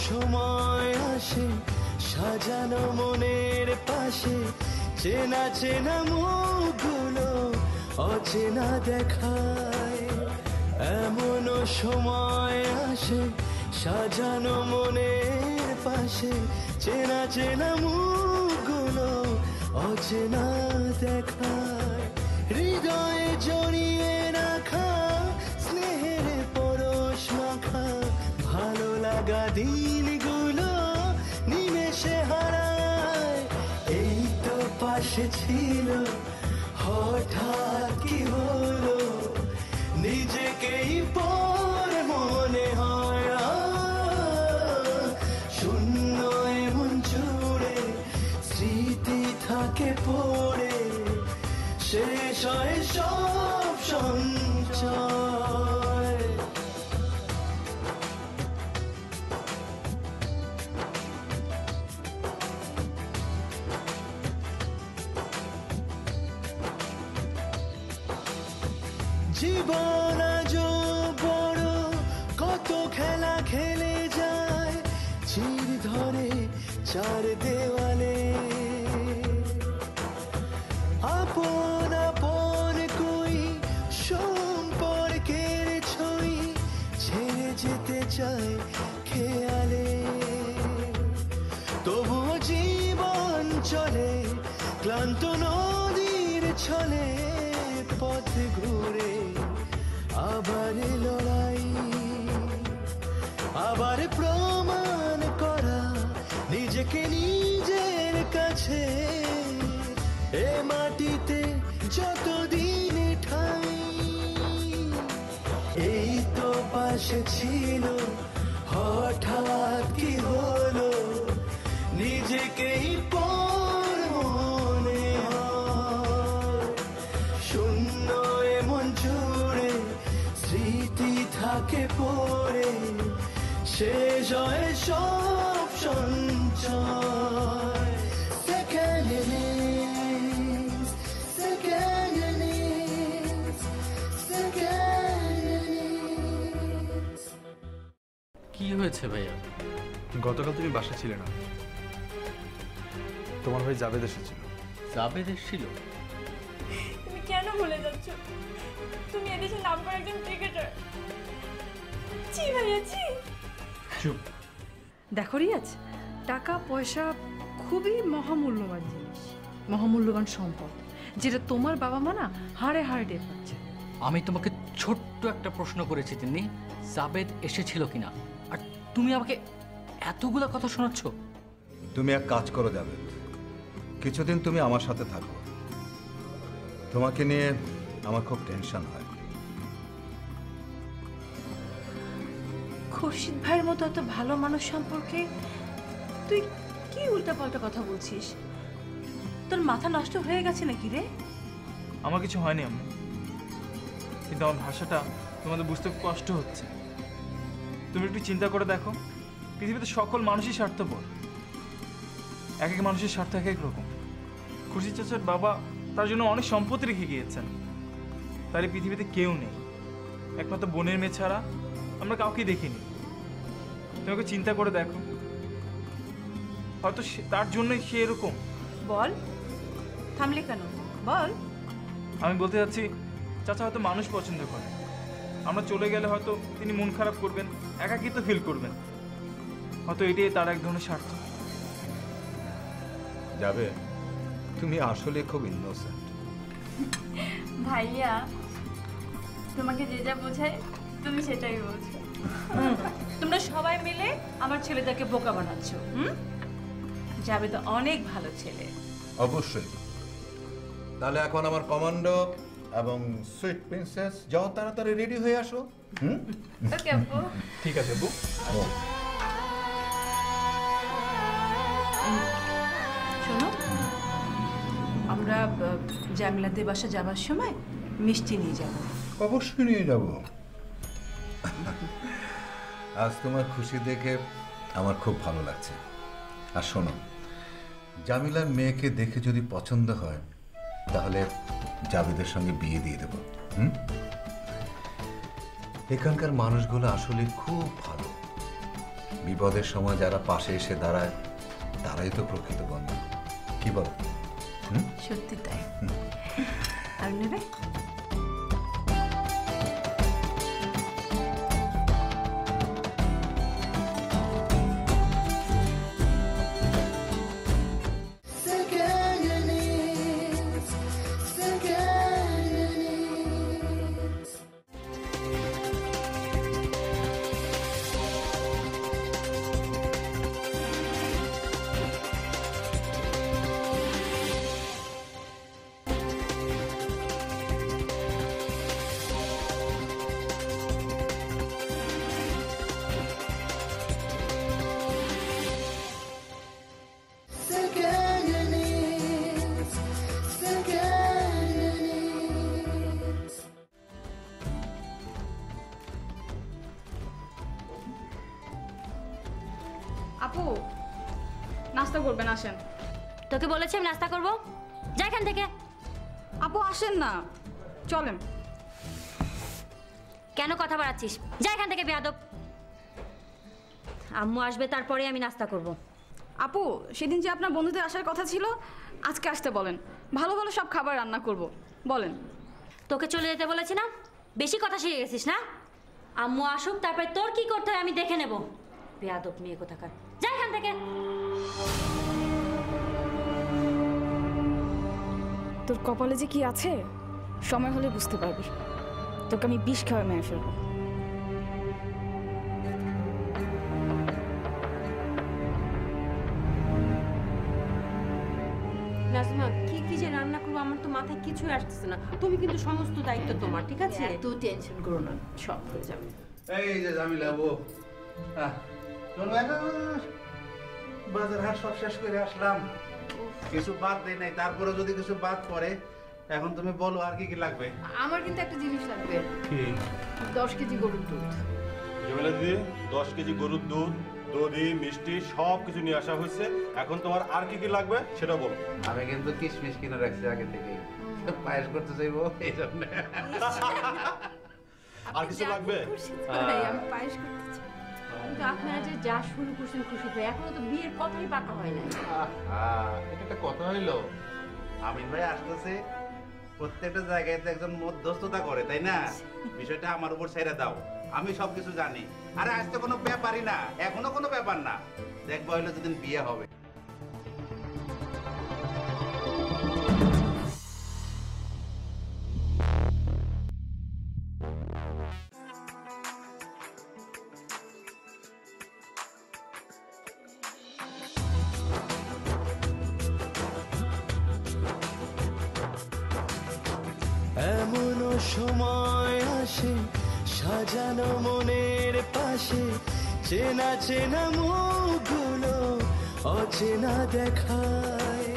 সময় আসে সাজানো মনের পাশে, চেনা চেনা মুখগুলো অচেনা দেখায়। এমনও সময় আসে সাজানো মনের পাশে, চেনা চেনা মুখগুলো অচেনা দেখায়। হৃদয়ে জড়িয়ে রাখা স্নেহের পরশ মাখা ভালো লাগা দিনগুলো নিমেষে হারায়। এই তো পাশে ছিল, হঠাৎ কি হলো নিজেকেই পর মনে হয়। শূন্য এমন জুড়ে স্মৃতি থাকে পড়ে, শেষ হয় সব সঞ্চয়। জীবন আজও বড়, কত খেলা খেলে যায় চির ধরে চার দেওয়ালে। আপন আপন কই সম্পর্কের ছই ছেড়ে যেতে চায় খেয়ালে। তবুও জীবন চলে ক্লান্ত নদীর ছলে, পথ ঘুরে আবার লড়াই, আবার প্রমাণ করা নিজেকে নিজের কাছে। এ মাটিতে যতদিন ঠাই, এই তো পাশে ছিল, হঠাৎ কি হলো নিজেকেই পর মনে হয়। শূন্য এমন জুড়ে স্মৃতি থাকে পড়ে, শেষ হয় সব সঞ্চয়। Second innings, second innings, second innings. কি হয়েছে ভাইয়া? গতকাল তুমি বাসা ছিলে না, তোমার ভাই জাবেদ এসেছিল। জাবেদ এসেছিল? তুমি কেন ভুলে যাচ্ছ? তুমি এদেশের নাম করা একজন ক্রিকেটার। জি ভাইয়া জি। চুপ। দেখো রিয়াজ, টাকা পয়সা খুবই মহামূল্যবান জিনিস, মহামূল্যবান সম্পদ, যেটা তোমার বাবা মা না হাড়ে হাড়ে টের পাচ্ছে। আমি তোমাকে ছোট্ট একটা প্রশ্ন করেছি, তিনি জাবেদ এসেছিল কিনা, আর তুমি আমাকে এতগুলা কথা শোনাচ্ছ। তুমি এক কাজ করো জাবেদ, কিছুদিন তুমি আমার সাথে থাকো। তোমাকে নিয়ে আমার খুব টেনশন হয়। খুরশিদ ভাইয়ের মতো এত ভালো মানুষ সম্পর্কে তুই কি উল্টাপাল্টা কথা বলছিস? তোর মাথা নষ্ট হয়ে গেছে নাকি রে? আমার কিছু হয়নি আম্মু, কিন্তু আমার ভাষাটা তোমাদের বুঝতে কষ্ট হচ্ছে। তুমি একটু চিন্তা করে দেখো, পৃথিবীতে সকল মানুষই স্বার্থপর। এক এক মানুষের স্বার্থ এক এক রকম। খুশি চাচার বাবা তার জন্য অনেক সম্পত্তি রেখে গিয়েছেন, তার এই পৃথিবীতে কেউ নেই, একমাত্র বোনের মেয়ে ছাড়া আমরা কাউকে দেখিনি। তোমাকে চিন্তা করে দেখো, হয়তো তার জন্যই সে এরকম। বল, থামলে কেন? বল। আমি বলতে যাচ্ছি, চাচা হয়তো মানুষ পছন্দ করে, আমরা চলে গেলে হয়তো তিনি মন খারাপ করবেন, একাকিত্ব ফিল করবেন, হয়তো এটাই তার এক ধরনের স্বার্থ। যাবে, তুমি আসলে খুব ইনোসেন্ট। ভাইয়া তোমাকে যে যা বোঝায় তুমি সেটাই বলছো। তোমরা সবাই মিলে আমার ছেলেটাকে বোকা বানাচ্ছ। যাবে তো অনেক ভালো ছেলে। অবশ্যই। তাহলে এখন আমার কমান্ডো এবং সুইট প্রিন্সেস যাও তাড়াতাড়ি রেডি হয়ে আসো। ওকে আপু। ঠিক আছে আপু। শোনো, আমরা জামিলাদের বাসা যাবার সময় মিষ্টি নিয়ে যাব। অবশ্যই নিয়ে যাব। আজ তোমার খুশি দেখে আমার খুব ভালো লাগছে। আর শোনো, জামিলার মেয়েকে দেখে যদি পছন্দ হয় তাহলে জাবেদের সঙ্গে বিয়ে দিয়ে দেব। এখানকার মানুষগুলো আসলে খুব ভালো, বিপদের সময় যারা পাশে এসে দাঁড়ায় তারাই তো প্রকৃত বন্ধু। কি বল? সত্যি তাই। আর নেবে? আপু নাস্তা করবেন, আসেন। তোকে বলেছি আমি নাস্তা করবো, যা এখান থেকে। আপু আসেন না, চলেন। কেন কথা বাড়াচ্ছিস? যা এখান থেকে বেয়াদব। আম্মু আসবে তারপরে আমি নাস্তা করব। আপু সেদিন যে আপনার বন্ধুদের আসার কথা ছিল, আজকে আসতে বলেন, ভালো ভালো সব খাবার রান্না করব। বলেন। তোকে চলে যেতে বলেছি না? বেশি কথা শিখে গেছিস না? আম্মু আসুক, তারপরে তোর কি করতে হয় আমি দেখে নেব। বেয়াদব মেয়ে কোথাকার, যা এখান থেকে। তোর কপালে যে কি আছে সময় হলে বুঝতে পারবি। তোকে আমি বিষ খাওয়াই মেরে ফেলবো। নাজমা, কি কি যে রান্না করবো আমার তো মাথায় কিছুই আসতেছে না। তুমি কিন্তু সমস্ত দায়িত্ব তোমার, ঠিক আছে? এত টেনশন করো না, সব হয়ে যাবে। এই যে জামিলা, ও চলো বাজার হাট সব শেষ করে আসলাম, কিছু বাদ দেয় নাই, তারপরে যদি কিছু বাদ পড়ে এখন তুমি বলো আর কি কি লাগবে। আমার কিন্তু একটা জিনিস লাগবে, কি? 10 কেজি গরুর দুধ। জমিলা দিদি, 10 কেজি গরুর দুধ, দধি, মিষ্টি সব কিছু নিয়ে আসা হয়েছে। এখন তোমার আর কি কি লাগবে সেটা বলো। আমি কিন্তু কিশমিশ কিনে রাখছি আগে থেকেই, পায়েস করতে চাইবো এই জন্য। আর কিছু লাগবে? আমি পায়েস করতে চাই। কিন্তু আপনারা যে যা শুরু করছেন খুশি তো, এখনো তো বিয়ের কথাই পাকা হয় নাই। এটা একটা কথা হইলো, আমিন ভাই আসতেছে, প্রত্যেকটা জায়গায় তো একজন মধ্যস্থতা করে, তাই না? বিষয়টা আমার উপর ছেড়ে দাও, আমি সবকিছু জানি। আরে আজ তো কোনো ব্যাপারই না, এখনো কোনো ব্যাপার না, দেখবো হইলো যেদিন বিয়ে হবে। এমনও সময় আসে সাজানো মনের পাশে, চেনা চেনা মুখগুলো অচেনা দেখায়।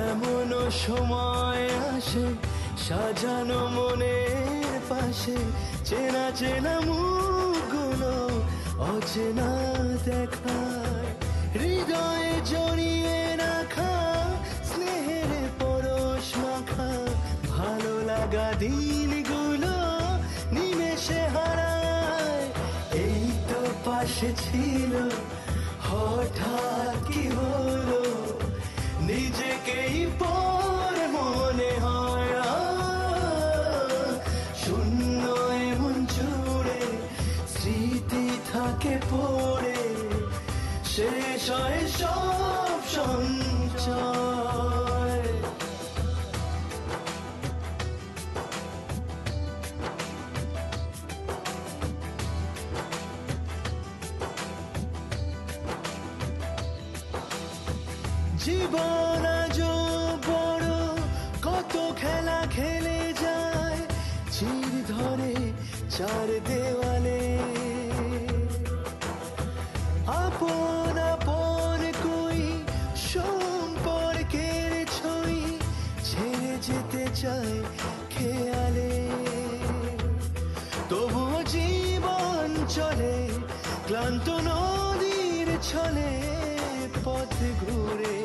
এমনও সময় আসে সাজানো মনের পাশে, চেনা চেনা মুখগুলো অচেনা দেখায়। হৃদয়ে জড়িয়ে রাখা স্নেহের পরশ মাখা ভালো লাগা দিনগুলো নিমেষে হারায়। এই তো পাশে ছিল, হঠাৎ কি হলো নিজেকেই পর মনে হয়। শূন্য এমন জুড়ে স্মৃতি থাকে পড়ে, শেষ হয় সব সঞ্চয়। জীবন আজ বড়, কত খেলা খেলে যায়, চির ধরে চার দেওয়ালে। আপন আপন কই সম্পর্কের ছই ছেড়ে যেতে চায় খেয়ালে। তবুও জীবন চলে ক্লান্ত নদীর ছলে, পথ ঘুরে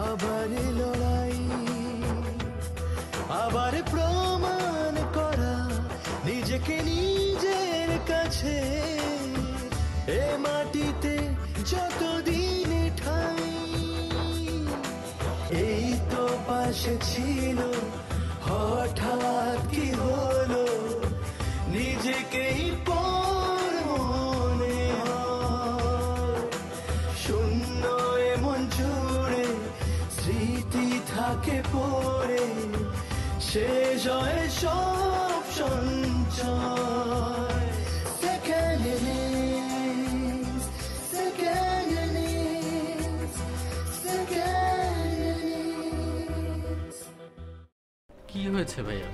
আবার লড়াই, আবার প্রমাণ করা নিজেকে নিজের কাছে। এ মাটি যতদিন ঠাই এই তো পাশে ছিল, হঠাৎ কি হলো নিজেকেই পর মনে হয়। শূন্য এমন জুড়ে স্মৃতি থাকে পড়ে, শেষ হয় সব সঞ্চয়। Second innings, second innings, second innings. কি হয়েছে ভাইয়া?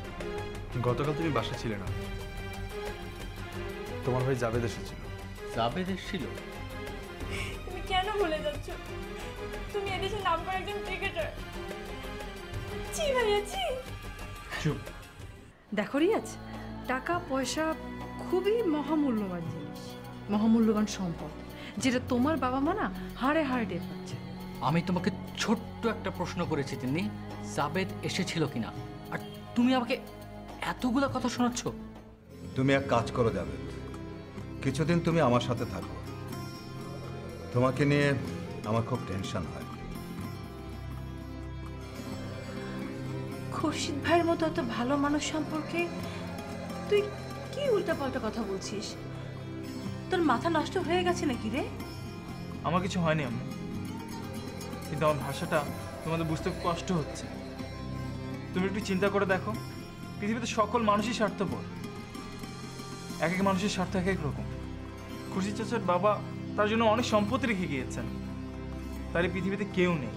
গতকাল তুমি বাসা ছিলে না, তোমার ভাই জাবেদ এসেছিল। জাবেদ এসেছিল? তুমি কেন ভুলে যাচ্ছ? তুমি এদেশের নাম করা একজন ক্রিকেটার। জি ভাইয়া, জি। চুপ। দেখো রিয়াজ, টাকা পয়সা খুবই মহামূল্যবান জিনিস, মহামূল্যবান সম্পদ, যেটা তোমার বাবা মা না হাড়ে হাড়ে টের পাচ্ছে। আমি তোমাকে ছোট্ট একটা প্রশ্ন করেছি, তিনি জাবেদ এসেছিল কিনা, আর তুমি আমাকে এতগুলা কথা শোনাচ্ছ। তুমি এক কাজ করো জাবেদ, কিছুদিন তুমি আমার সাথে থাকো। তোমাকে নিয়ে আমার খুব টেনশন হয়। খুরশিদ ভাইয়ের মতো এত ভালো মানুষ সম্পর্কে তুই কি উল্টাপাল্টা কথা বলছিস? তোর মাথা নষ্ট হয়ে গেছে নাকি রে? আমার কিছু হয়নি আম্মু, কিন্তু আমার ভাষাটা তোমাদের বুঝতে কষ্ট হচ্ছে। তুমি একটু চিন্তা করে দেখো, পৃথিবীতে সকল মানুষই স্বার্থপর। এক এক মানুষের স্বার্থ এক এক রকম। খুরশিদ চাচার বাবা তার জন্য অনেক সম্পত্তি রেখে গিয়েছেন, তার এই পৃথিবীতে কেউ নেই।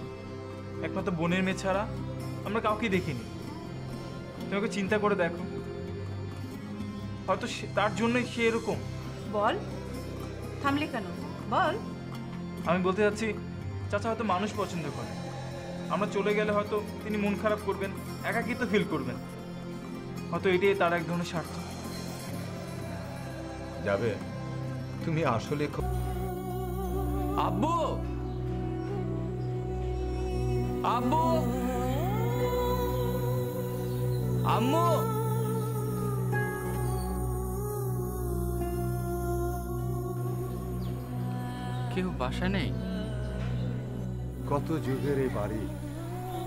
একমাত্র বোনের মেয়ে ছাড়া আমরা কাউকে দেখিনি। তোমাকে চিন্তা করে দেখো, হয়তো তার জন্যই সে এরকম। বল, থামলে কেন? বল। আমি বলতে চাচ্ছি, চাচা হয়তো মানুষ পছন্দ করে। আমরা চলে গেলে হয়তো তিনি মন খারাপ করবেন, একাকিত্ব ফিল করবেন। হয়তো এটাই তার এক ধরনের স্বার্থ। যাবে, তুমি আসলে খুব... আব্বু, আব্বু, আম্মু, কেউ বাসা নেই? কত যুগের এই বাড়ি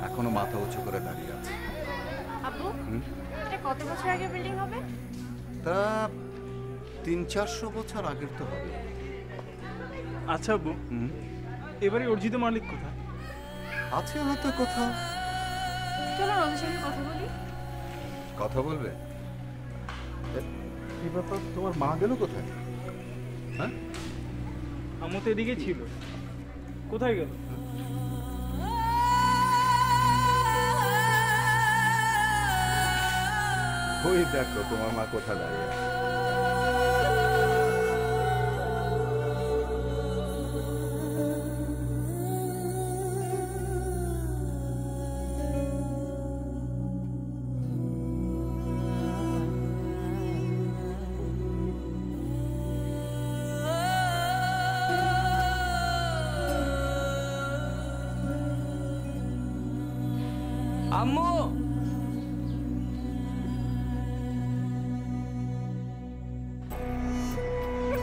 এখনো মাথা উঁচু করে দাঁড়িয়ে আছে। আব্বু, এটা কত বছর আগে বিল্ডিং হবে? তা 300-400 বছর আগের তো হবে। আচ্ছা আব্বু, এবারে অর্জিত মালিক কোথায়? আছে হয়তো কোথাও। চলো ওদের সঙ্গে কথা বলি। কথা বলবে? কি ব্যাপার, তোমার মা গেল কোথায়? হ্যাঁ, আমার তো এদিকে ছিল, কোথায় গেল? ওই দেখো তোমার মা কোথায় দাঁড়িয়ে আছে। আম্মু,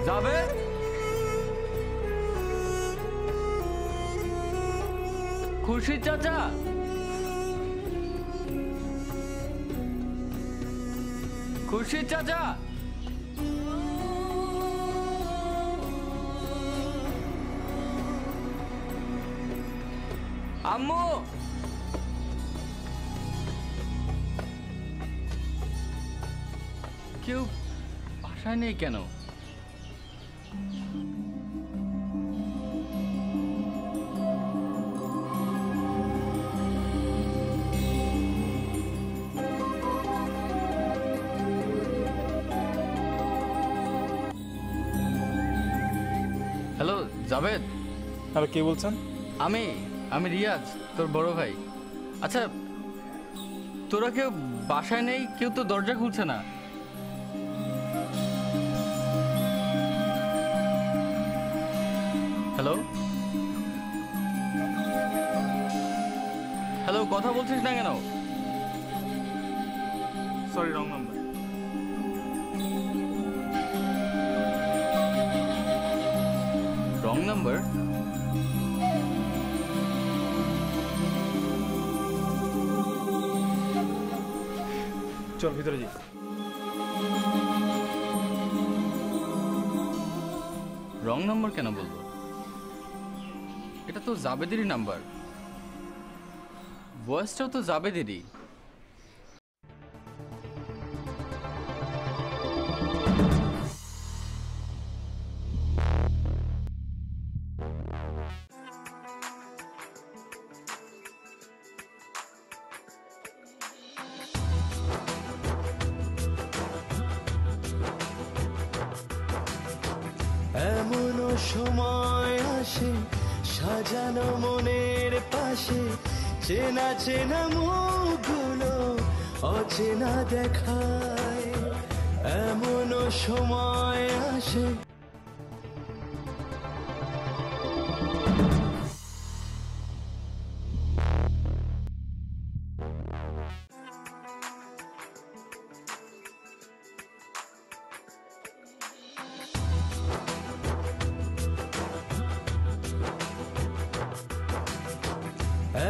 যাবে? খুরশিদ চাচা, খুরশিদ চাচা, আম্মু, কেউ বাসায় নেই কেন? হ্যালো জাবেদ। হ্যালো, কে বলছেন? আমি রিয়াজ, তোর বড় ভাই। আচ্ছা, তোরা কেউ বাসায় নেই, কেউ তো দরজা খুলছে না। হ্যালো হ্যালো, কথা বলছিস না কেন? Sorry, wrong number. Wrong number? চল ভিতরে যাই। রং নাম্বার কেন বলবো? এটা তো জাবেদেরই নাম্বার, ভয়েসটাও তো জাবেদেরই। এমনও সময় আসে সাজানো মনের পাশে, চেনা চেনা মুখগুলো অচেনা দেখায়। এমনও সময় আসে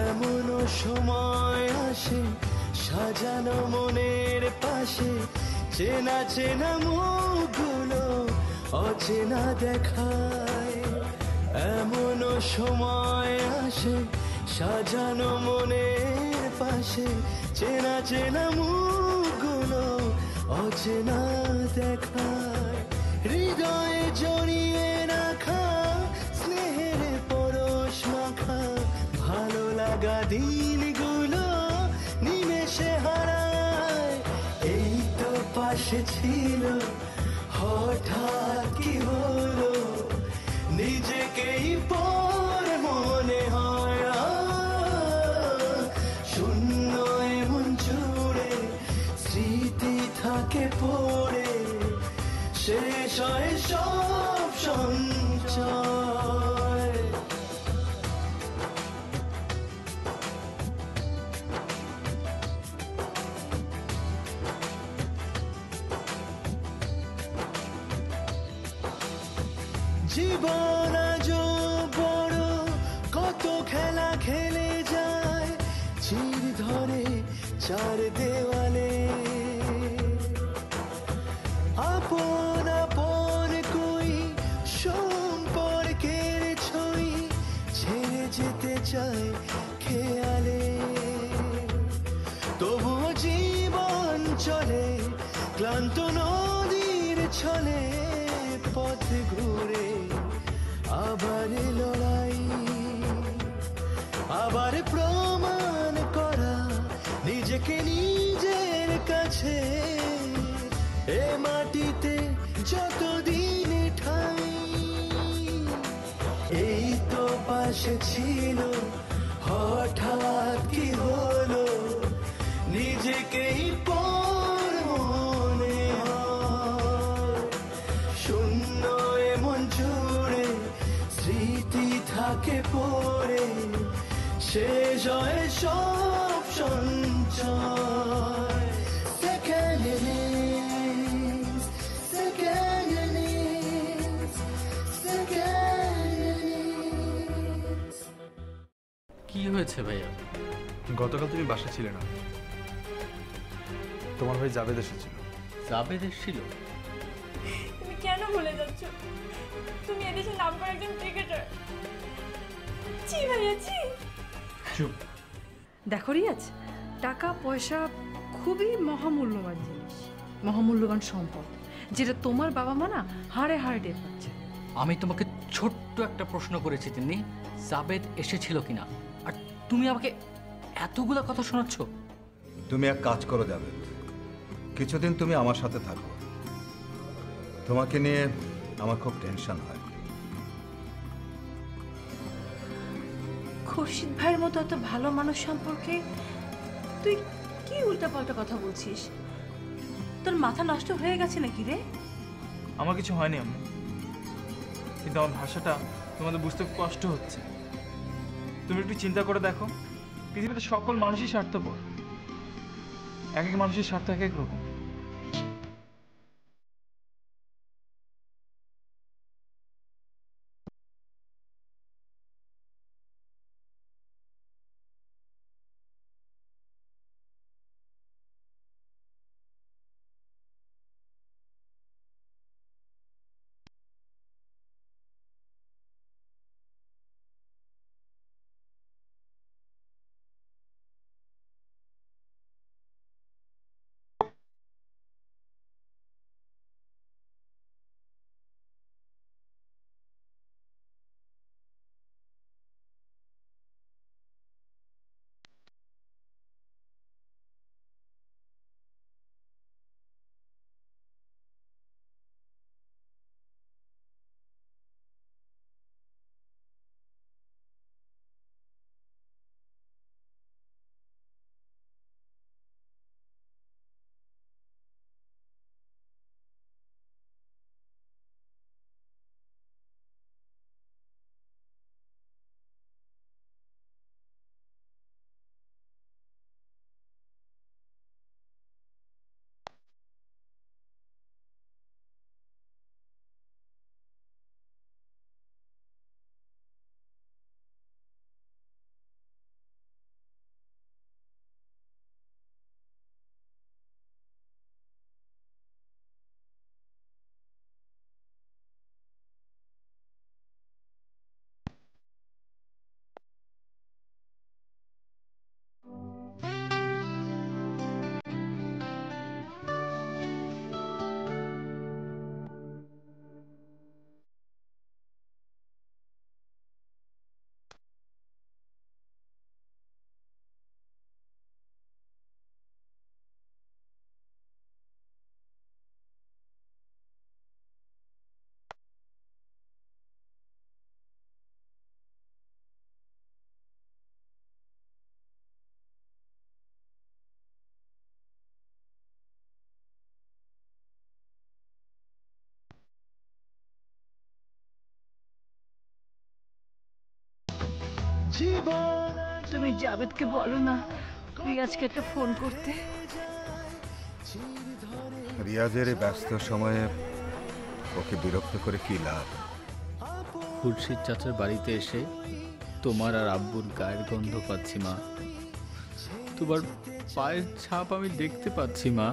এমনও সময় আসে সাজানো মনের পাশে, চেনা চেনা মুখগুলো অচেনা দেখায়। এমনও সময় আসে সাজানো মনের পাশে, চেনা চেনা মুখগুলো অচেনা দেখায়। হৃদয়ে জড়িয়ে রাখা স্নেহের পরশ মাখা ভালো লাগা দিনগুলো নিমেষে হারায়। এই তো পাশে ছিল, হঠাৎ কি হলো নিজেকেই পর মনে হয়। শূন্য এমন জুড়ে স্মৃতি থাকে পড়ে, শেষ হয় সব সঞ্চয়। জীবন আজ বড়, কত খেলা খেলে যায় চির ধরে চার দেওয়ালে। আপন আপন কই সম্পর্কের ছই ছেড়ে যেতে চায় খেয়ালে। তবুও জীবন চলে ক্লান্ত নদীর ছলে, পথ ঘুরে আবার লড়াই, আবার প্রমাণ করা নিজেকে নিজের কাছে। এ মাটিতে যতদিন ঠাই, এই তো পাশে ছিল, হঠাৎ কি হলো নিজেকেই পর মনে হয়। শূন্য এমন জুড়ে স্মৃতি থাকে পড়ে, শেষ হয় সব সঞ্চয়। Second innings, second innings, second innings. কি হয়েছে ভাইয়া? গতকাল তুমি বাসা ছিলে না, তোমার ভাই জাবেদ এসেছিল। জাবেদ এসেছিল? তুমি কেন ভুলে যাচ্ছ? তুমি এদেশের নাম করা একজন ক্রিকেটার। জি ভাইয়া, জি। চুপ। দেখো রিয়াজ, টাকা পয়সা খুবই মহামূল্যবান জিনিস, মহামূল্যবান সম্পদ, যেটা তোমার বাবা মা না হাড়ে হাড়ে টের পাচ্ছে। আমি তোমাকে ছোট্ট একটা প্রশ্ন করেছি, তিনি জাবেদ এসেছিল কিনা, আর তুমি আমাকে এতগুলা কথা শোনাচ্ছ। তুমি এক কাজ করো জাবেদ, কিছুদিন তুমি আমার সাথে থাকো। তোমাকে নিয়ে আমার খুব টেনশন হয়। খুরশিদ ভাইয়ের মতো এত ভালো মানুষ সম্পর্কে তুই কি উল্টাপাল্টা কথা বলছিস? তোর মাথা নষ্ট হয়ে গেছে নাকি রে? আমার কিছু হয়নি আম্মু, কিন্তু আমার ভাষাটা তোমাদের বুঝতে কষ্ট হচ্ছে। তুমি একটু চিন্তা করে দেখো, পৃথিবীতে সকল মানুষই স্বার্থপর, এক এক মানুষের স্বার্থ এক এক রকম। তুমি জাবেদকে বলো না রিয়াজকে একটা ফোন করতে। রিয়াজের এই ব্যস্ত সময়ে ওকে বিরক্ত করে কি লাভ? খুরশিদ চাচার বাড়িতে এসে তোমার আর আব্বুর গায়ের গন্ধ পাচ্ছি মা, তোমার পায়ের ছাপ আমি দেখতে পাচ্ছি মা।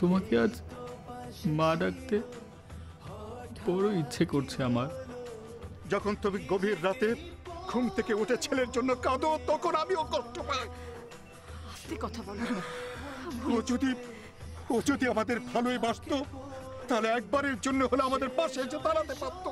তোমাকে আজ মা ডাকতে বড় ইচ্ছে করছে আমার। যখন তুমি গভীর রাতে ঘুম থেকে উঠে ছেলের জন্য কাঁদো তখন আমিও কষ্ট পাই। আস্তে কথা বলো। ও যদি আমাদের ভালোই বাসতো তাহলে একবারের জন্য হলে আমাদের পাশে এসে দাঁড়াতে পারতো।